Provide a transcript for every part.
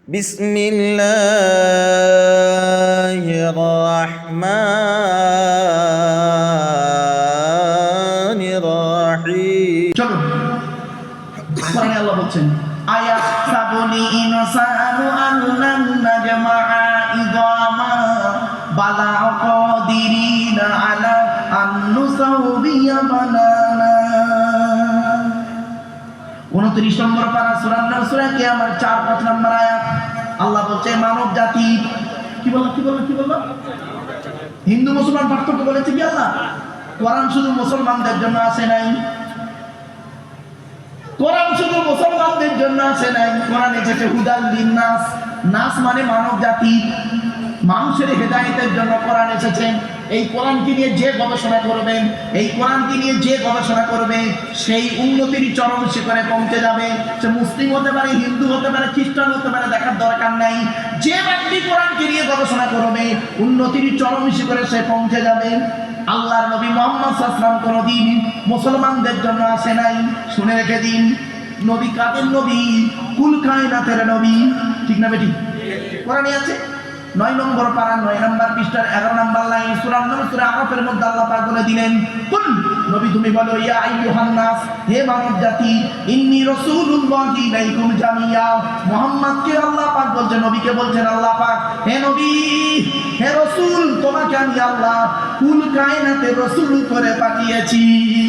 বিসমিল্লাহির রহমানির রহিম। চলো কোরআনে আল্লাহ বলছেন আয়াত সাবুনি ইনসানু আল্লান নাজমা'a ইদামা বালা কাদিরিনা আলা আন নুসাউবিয়া বানানা। 29 নম্বর পারা সূরা সূরা কিয়ামত 4-5 নম্বর আয়াত আল্লাহ বলছে মানব জাতি কি বলল হিন্দু মুসলমান পার্থক্য বলেছে কি আল্লাহ? কোরআন শুধু মুসলমানদের জন্য আসে নাই, কোরআন শুধু মুসলমানদের জন্য আসে নাই, কোরআন এসেছে হুদাল লিন্নাস। নাস মানে মানব জাতি, মানুষের হেদায়েতের জন্য কোরআন এসেছে। এই কোরআনকে নিয়ে যে গবেষণা করবে, এই কোরআনকে নিয়ে যে গবেষণা করবে সেই উন্নতির চরম শিখরে পৌঁছে যাবে। সে মুসলিম হতে পারে, হিন্দু হতে পারে, খ্রিস্টান হতে পারে, দেখার দরকার নাই। যে ব্যক্তি কোরআনকে নিয়ে গবেষণা করবে উন্নতির চরম শিখরে সে পৌঁছে যাবে। আল্লাহর নবী মুহাম্মদ সাল্লাল্লাহু আলাইহি ওয়াসাল্লাম কোনদিন মুসলমানদের জন্য আসে নাই। শুনে রেখে দিন, নবী কাদের নবী? কুল কায়নাতের নবী। ঠিক না বেটি? কোরআনে আছে 9 নম্বর পারা 9 নম্বর পৃষ্ঠার 11 নম্বর লাইন সূরা নূর সূরা আরাফের মধ্যে আল্লাহ পাক বলে দিলেন কুল নবী তুমি বলো ইয়া আইয়ুহান নাস, হে মানব জাতি, ইন্নী রাসূলুল্লাহি ইলাইকুম জামিয়া। মুহাম্মদকে আল্লাহ পাক বলছেন, নবীকে বলছেন আল্লাহ পাক, হে নবী, হে রাসূল, তোমাকে আমি আল্লাহ কুল কায়নাতের রাসূল করে পাঠিয়েছি।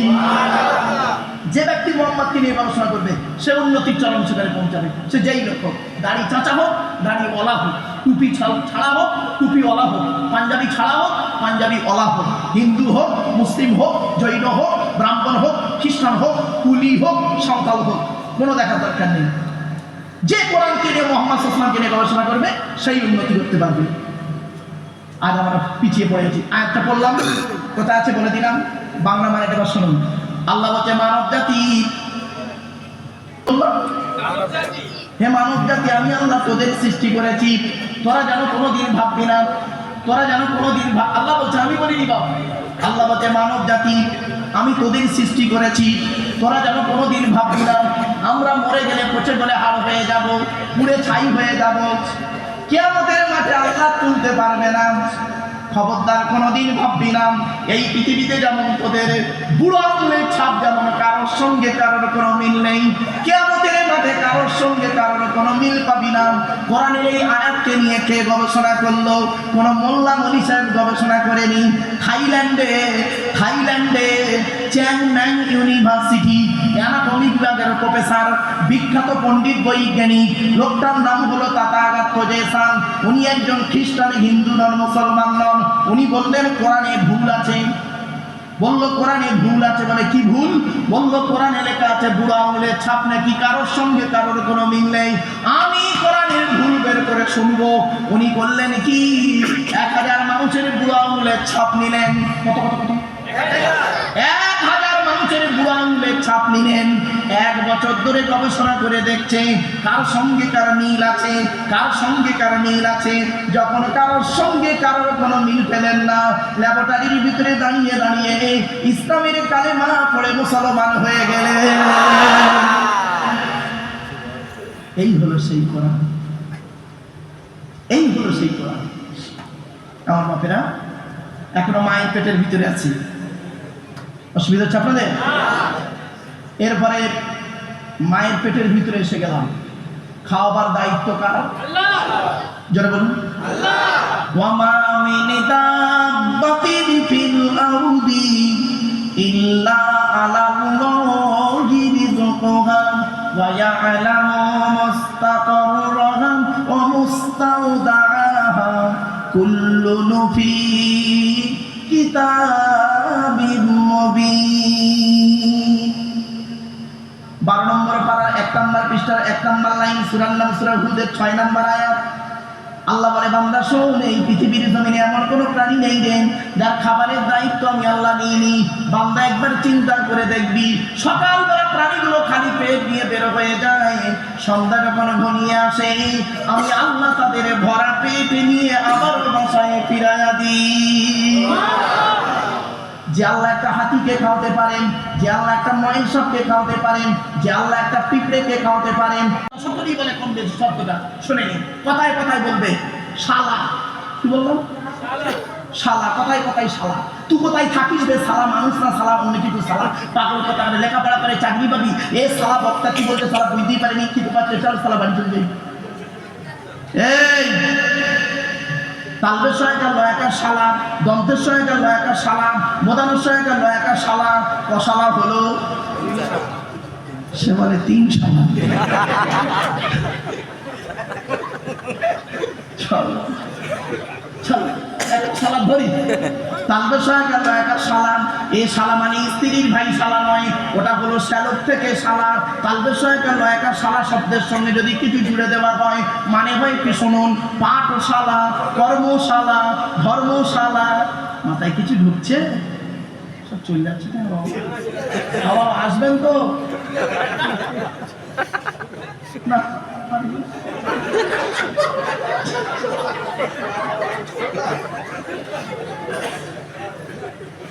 সুবহানাল্লাহ। যে ব্যক্তি মুহাম্মদকে নিয়ে গবেষণা করবে সে উন্নতির চরম শিখরে পৌঁছাবে। সে যেই লোক হোক, দাড়ি চাচা হোক, দাড়ি ওলা হোক, টুপি ছাড়া হোক, টুপি ওলা হোক, পাঞ্জাবি ছাড়া হোক, পাঞ্জাবি ওলা হোক, হিন্দু হোক, মুসলিম হোক, জৈন হোক, ব্রাহ্মণ হোক, খ্রিস্টান হোক, কুলি হোক, সাঁওতাল হোক, কোনো দেখার দরকার নেই। যে কোরআনকে নিয়ে মুহাম্মদ সাল্লাল্লাহু আলাইহি ওয়াসাল্লামকে নিয়ে গবেষণা করবে সেই উন্নতি করতে পারবে। আজ আমরা পিছিয়ে পড়েছি। আয়াতটা পড়লাম, কোথায় আছে বলে দিলাম, বাংলা মানে এটা শুনুন। আল্লাহ বলছে মানব জাতি, হে মানব জাতি, আমি আল্লাহ তোদের সৃষ্টি করেছি, তোরা যেন কোনোদিন ভাববি না, তোরা যেন কোনোদিন আল্লাহ বলছে, আমি বলিনি বাবা, আল্লাহ বলছে মানব জাতি আমি তোদের সৃষ্টি করেছি, তোরা যেন কোনোদিন ভাববি না আমরা মরে গেলে পচে গেলে হাড় হয়ে যাব, পুড়ে ছাই হয়ে যাব, কিয়ামতের মাঠে আল্লাহ তুলতে পারবে না। খবরদার কোনোদিন ভাববি না এই পৃথিবীতে যেমন তোদের বুড়ো আঙুলের ছাপ যেমন কারোর সঙ্গে কারোর কোনো মিল নেই, কিয়ামতের মাঠে কারোর সঙ্গে কারোর কোনো মিল পাবি না। কোরআনের এই আয়াতকে নিয়ে কে গবেষণা করলো? কোন মোল্লা মনি সাহেব গবেষণা করেনি। থাইল্যান্ডে চ্যাংম্যাং ইউনিভার্সিটি অ্যানাটমি বিভাগের প্রফেসর, বিখ্যাত পণ্ডিত বৈজ্ঞানিক, লোকটার নাম হলো তাথাগত জেসান। উনি একজন খ্রিস্টান, হিন্দু নন, মুসলমান নন। উনি বললেন কোরআনে ভুল আছে। বলল কোরআনে ভুল আছে, মানে কি ভুল? বলল কোরআনে লেখা আছে বুড়ো আঙুলের ছাপ নাকি কারোর সঙ্গে কারোর কোনো মিল নেই। আমি কোরআনের ভুল বের করে শুনবো। উনি করলেন কি, 1000 মানুষের বুড়ো আঙুলের ছাপ নিলেন। কত 1000 মানুষের বুড়ো আঙুলের ছাপ নিলেন। 1 বছর ধরে গবেষণা করে দেখছে কার সঙ্গে কার মিল আছে, কার সঙ্গে কার মিল আছে। যখন কারোর সঙ্গে কারোর কোনো মিল পেলেন না, ল্যাবরেটরির ভিতরে দাঁড়িয়ে দাঁড়িয়ে ইসলামের কালেমা পড়ে মুসলমান হয়ে গেলেন। এই হলো সেই কোরআন, এই হলো সেই কোরআন। আমার বাপেরা এখনো মায়ের পেটের ভিতরে আছি, অসুবিধা হচ্ছে আপনাদের? এরপরে মায়ের পেটের ভিতরে এসে গেলাম, খাওয়াবার দায়িত্ব কার? জোরে বলুন ওয়া মা মিন দাব্বাতিন ফিল আরদি ইল্লা আলাল্লাহি রিজকুহা ওয়া ইয়ালামু মুস্তাকাররাহা ওয়া মুস্তাওদাআহা কুল্লুন ফি কিতাবিম মুবিন। 12 নম্বর পারা 1 নম্বর পৃষ্ঠার 1 নম্বর লাইন সূরার নাম সূরা হুদের 6 নম্বর আয়াত। আল্লাহ বলে বান্দা শোন, এই পৃথিবীর জমিনে এমন কোনো প্রাণী নেই রে যার খাবারের দায়িত্ব আমি আল্লাহ নিইনি। বান্দা একবার চিন্তা করে দেখবি, সকালবেলা প্রাণীগুলো খালি পেট নিয়ে বের হয়ে যায়, সন্ধ্যা যখন ঘনিয়ে আসে আমি আল্লাহ তাদের ভরা পেট নিয়ে আবার বাসায় ফিরাইয়া দিই। যে আল্লাহ একটা হাতিকে খাওয়াতে পারেন, যে আল্লাহ একটা ময়ের সাপকে খাওয়াতে পারেন, যে আল্লাহ একটা পিঁপড়েকে খাওয়াতে পারেন। সকলেই বলে কম বেশি শব্দটা শুনে নিন, কথায় কথায় বলবে শালা। কি বললাম? শালা, কথায় কথায় শালা। তুই কোথায় থাকিস রে শালা? মানুষ না শালা অন্য কিছু শালা। পাগল কথা, লেখাপড়া করে চাকরি পাবি, এ শালা বক্তা কি বলতে শালা বুঝতেই পারেনি, কিন্তু পাচ্ছে শালা বাড়ি চলে যাই। এই তালবের সহায়িকা লয়াকার শালা, দন্তের সহায়িকা লয়াকার শালা, মোদানোর সহায়িকা লয়াকার শালা, কশালা হলো সে বলে 3 শালা। শালা ধরি তালবের সহায়িকা লয়াকার শালা। এ শালা মানে স্ত্রীর ভাই শালা নয়, ওটা হলো শ্যালক থেকে শালা। তালবের সহায়িকা লয়াকার শালা শব্দের সঙ্গে যদি কিছু জুড়ে দেওয়া হয় মানে হয় কি শুনুন, পাঠশালা, কর্মশালা, ধর্মশালা। মাথায় কিছু ঢুকছে? সব চলে যাচ্ছে কেন? বাবা আসবেন তো না?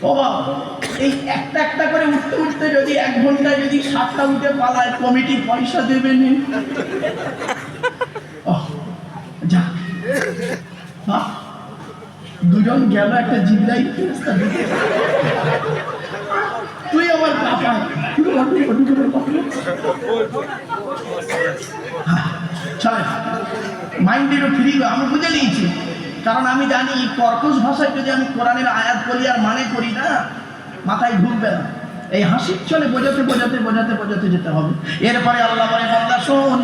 বাবা এই একটা একটা করে উঠতে উঠতে যদি 1 ঘন্টায় যদি 7টা উঠে পালায়, কমিটি পয়সা দেবে নি? যা দুজন গেল একটা জিল্লাই, তুই আমার বাবা চলে মাইন্ডেরও ফ্রি। আমি বুঝে নিয়েছি, কারণ আমি জানি কর্কশ ভাষায় যদি আমি কোরআনের আয়াত বলি আর মানে করি না, মাথায় ঢুকবে না। এই হাসির চলে বোঝাতে বোঝাতে বোঝাতে বোঝাতে যেতে হবে। এরপরে আল্লাহ বলে, বান্দা শোন,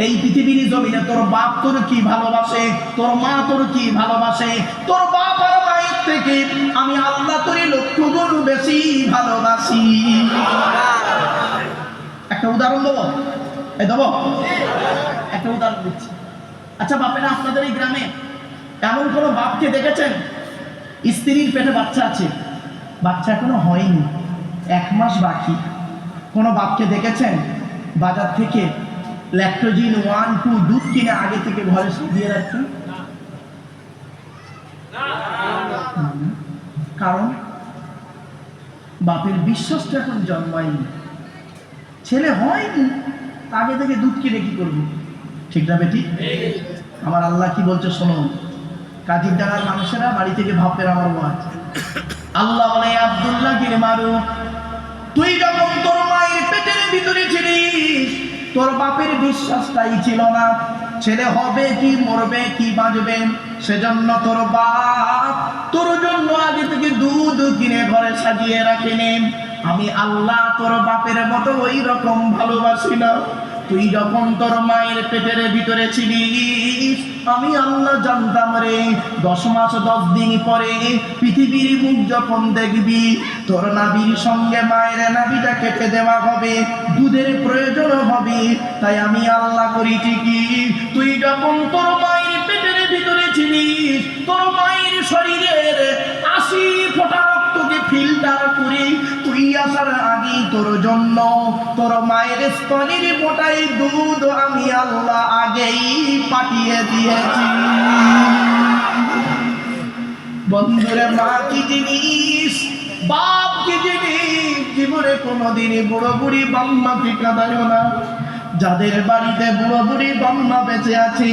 এই পৃথিবীর জমিনে তোর বাপ তোর কি ভালোবাসে, তোর মা তোর কি ভালোবাসে, তোর বাপ আর মায়ের থেকে আমি আল্লাহ তোর 1,00,000 গুণ বেশি ভালোবাসি। একটা উদাহরণ দেবো, দেবো একটা উদাহরণ দিচ্ছি। আচ্ছা বাপেরা, আপনাদের এই গ্রামে এমন কোনো বাপকে দেখেছেন স্ত্রীর পেটে বাচ্চা আছে, বাচ্চা এখনো হয়নি, 1 মাস বাকি? কোনো বাপকে দেখেছেন বাজার থেকে ল্যাকটোজিন 1, 2 দুধ কিনে আগে থেকে ঘরে দিয়ে রাখছেন? কারণ বাপের বিশ্বাসটা এখন জন্মায়নি, ছেলে হয়নি, আগে থেকে দুধ কিনে কি করবো? ঠিক না বেটি? আমার আল্লাহ কি বলছে শোনো, কাজীর ডাঙার মানুষেরা বাড়ি থেকে ভাববেন আমার ওয়াজ। আল্লাহ বলে, আব্দুল্লাহ গিরে মারু, তুই যখন তোর মায়ের পেটের ভিতরে ছিলিস তোর বাপের বিশ্বাসটাই ছিল না ছেলে হবে কি মরবে কি বাঁচবে, সেজন্য তোর বাপ তোর জন্য আগে থেকে দুধ কিনে ঘরে সাজিয়ে রাখেনি। আমি আল্লাহ তোর বাপের মতো ওই রকম ভালোবাসি না। তুই যখন তোর মায়ের পেটের ভিতরে ছিলিস আমি আল্লাহ জানতাম রে 10 মাস 10 দিন পরে পৃথিবীর মুখ যখন দেখবি তোর নাভির সঙ্গে মায়ের নাভিটা কেটে দেওয়া হবে, দুধের প্রয়োজন হবে। তাই আমি আল্লাহ করি ঠিকই, তুই যখন তোর মায়ের পেটের ভিতরে ছিলিস তোর মায়ের শরীরের 80 ফোঁটা রক্তকে ফিল্টার করে তুই আসার আগেই তোর জন্য তোর মায়ের স্তনের ফোঁটায় দুধ আমি আল্লাহ আগেই পাঠিয়ে দিয়েছি। বন্ধুরে, মা কি জিনিস, বাপ কি জিনিস, জীবনে কোনোদিনই বুড়ো বুড়ি বাম্মাকে কাঁদায় না। যাদের বাড়িতে বুড়ো বুড়ি বাম্মা বেঁচে আছে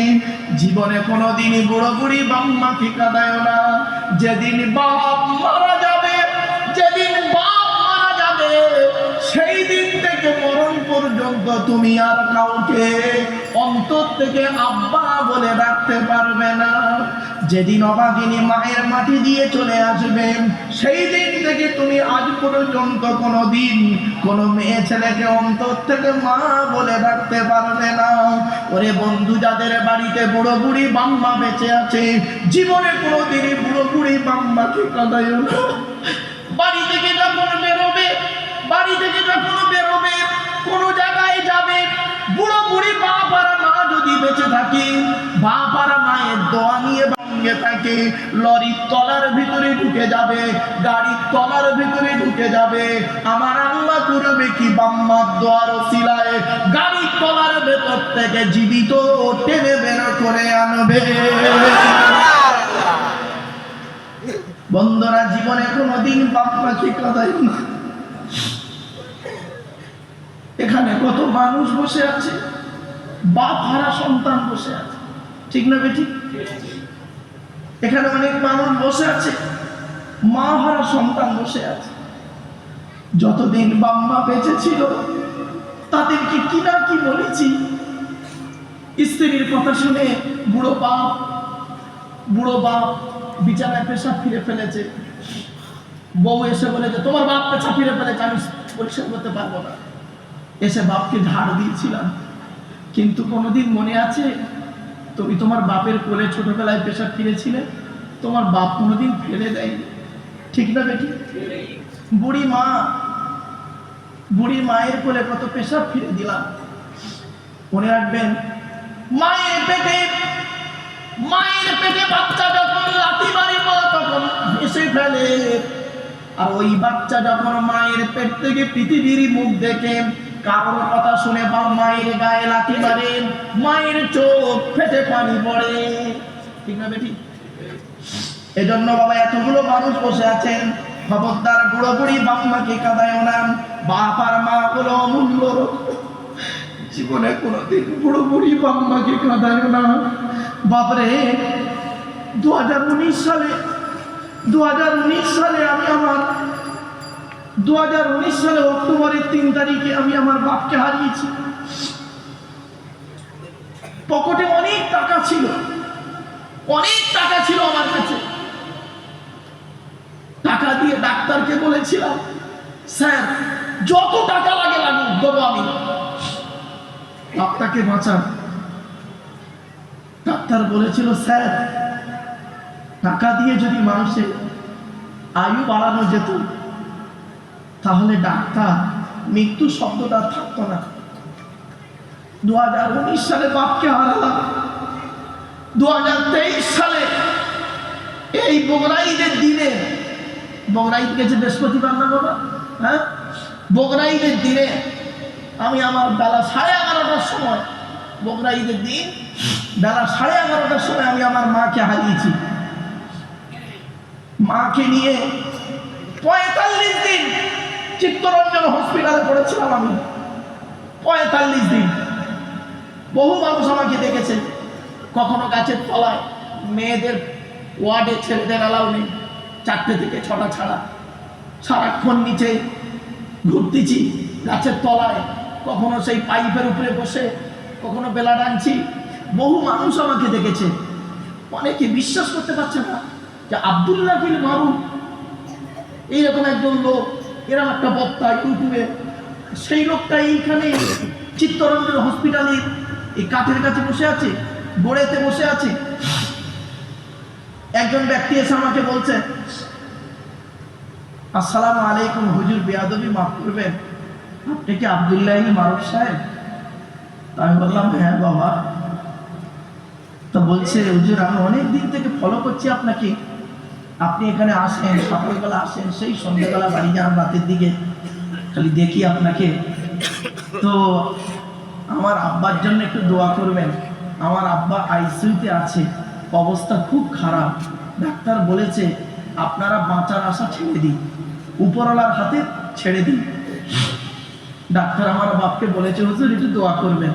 জীবনে কোনোদিনই বুড়ো বুড়ি বাম্মাকে কাঁদায় না। যেদিন বাপ মারা যাবে, যেদিন বাপ মারা যাবে সেই দিন থেকে মরণ পর্যন্ত তুমি আর কাউকে অন্তর থেকে আব্বা বলে ডাকতে পারবে না। যেদিন অভাগিনী মায়ের মাটি দিয়ে চলে আসবে সেই দিন থেকে তুমি আজ পর্যন্ত কোনোদিন কোনো মেয়ে ছেলেকে অন্তর থেকে মা বলে ডাকতে পারবে না। ওরে বন্ধু, যাদের বাড়িতে বুড়ো বুড়ি বাম্মা বেঁচে আছে জীবনে কোনোদিনই বুড়ো বুড়ি বাম্মাকে কাঁদায় না। বাড়ি থেকে যখন বেরোবে, বাড়ি থেকে যখন বেরোবে কোনো জায়গায় যাবে, বুড়ো বুড়ি বাপ আর মা যদি বেঁচে থাকে, বাপ আর মায়ের দোয়া নিয়ে ভাঙে থাকে, লরির তলার ভিতরে ঢুকে যাবে, গাড়ির তলার ভিতরে ঢুকে যাবে, আমার আল্লাহ করবে কি বাম্মার দোয়ার ওসিলায় গাড়ির তলার ভেতর থেকে জীবিত টেনে বের করে আনবে। বন্ধুরা, জীবনে কোনোদিন বাপ মাকে কাঁদাই না। এখানে কত মানুষ বসে আছে, বাপ হারা সন্তান বসে আছে, ঠিক না বেটি? এখানে অনেক মানুষ বসে আছে, মা হারা সন্তান বসে আছে। যতদিন বাপ মা বেঁচে ছিল তাদেরকে কি না কি বলেছি। স্ত্রীর কথা শুনে বুড়ো বাপ বিছানায় পেশাব ফিরে ফেলেছে। বউ এসে বলেছে, তোমার বাপ পেশাব ফিরে ফেলেছে, আমি পরিষ্কার করতে পারবো না। এসে বাপকে ঝাড় দিয়েছিলাম, কিন্তু কোনোদিন মনে আছে তুমি তোমার বাপের কোলে ছোটবেলায় পেশাব ফিরেছিলে? তোমার বাপ কোনোদিন ফেলে দেয়নি, ঠিক না বেটি? বুড়ি মায়ের কোলে কত পেশাব ফিরে দিলাম। মনে রাখবেন, মায়ের পেটে বাচ্চা যখন লাথি মারি তখন হেসে ফেলে, আর ওই বাচ্চা যখন মায়ের পেট থেকে পৃথিবীর মুখ দেখে কারোর কথা শুনে বা মায়ের গায়ে লাথি মারে, মায়ের চোখ ফেটে পানি পড়ে, ঠিক না বেটি? এজন্য বাবা, এতগুলো মানুষ বসে আছেন, খবরদার বুড়ো বুড়ি বাপ মাকে কাঁদায় না। বাপ আর মা হলো অমূল্য রত্ন। জীবনে কোনোদিন বুড়ো বুড়ি বাপ মাকে কাঁদায় না। বাপরে, 2019 সালে অক্টোবরের 3 তারিখে আমি আমার বাপকে হারিয়েছি। পকেটে অনেক টাকা ছিল আমার কাছে। টাকা দিয়ে ডাক্তারকে বলেছিলাম, স্যার যত টাকা লাগে লাগুক দেবো আমি, বাপটাকে বাঁচান। ডাক্তার বলেছিল, স্যার টাকা দিয়ে যদি মানুষের আয়ু বাড়ানো যেত তাহলে ডাক্তার মৃত্যু শব্দটা থাকতো না। 2019 সালে বাপকে হারালাম। 2023 সালে এই বকরাঈদের দিনে, বকরাঈদ গেছে বৃহস্পতিবার না বাবা? হ্যাঁ, বকরাঈদের দিনে আমি আমার বেলা 11:30টার সময়, বকরাঈদের দিন বেলা 11:30টার সময় আমি আমার মাকে হারিয়েছি। মাকে নিয়ে 45 দিন চিত্তরঞ্জন হসপিটালে পড়েছিলাম আমি। 45 দিন। বহু মানুষ আমাকে দেখেছে, কখনো গাছের তলায়, মেয়েদের ওয়ার্ডে ছেলেদের অ্যালাউ নেই, 4টে থেকে 6টা ছাড়া, সারাক্ষণ নিচে ঘুরতেছি গাছের তলায়, কখনো সেই পাইপের উপরে বসে, কখনো বেলা টানছি। বহু মানুষ আমাকে দেখেছে। অনেকে বিশ্বাস করতে পারছে না যে আব্দুল্লাহ বিন মারুফ এইরকম একজন লোক, এরকম একটা বক্তা ইউটিউবে, সেই লোকটা এইখানে চিত্তরঞ্জন হসপিটালে এই কাঠের কাছে বসে আছে, গোড়েতে বসে আছে। একজন ব্যক্তি এসে আমাকে বলছে, আসসালামু আলাইকুম হুজুর, বেয়াদবি মাফ করবেন, আপনি কি আব্দুল্লাহ মারুফ সাহেব? আমি বললাম, হ্যাঁ বাবা। তো বলছে, হুজুর আমি অনেক দিন থেকে ফলো করছি আপনাকে, আপনি এখানে আসেন, সকালবেলা আসেন, সেই সন্ধ্যাবেলা বাড়ি যান রাতের দিকে, খালি দেখি আপনাকে। তো আমার আব্বার জন্য একটু দোয়া করবেন। আমার আব্বা আইসিইউতে আছে, অবস্থা খুব খারাপ। ডাক্তার বলেছে আপনারা বাঁচার আশা ছেড়ে দিন, উপরওয়ালার হাতে ছেড়ে দিন। ডাক্তার আমার বাপকে বলেছে, হুজুর একটু দোয়া করবেন।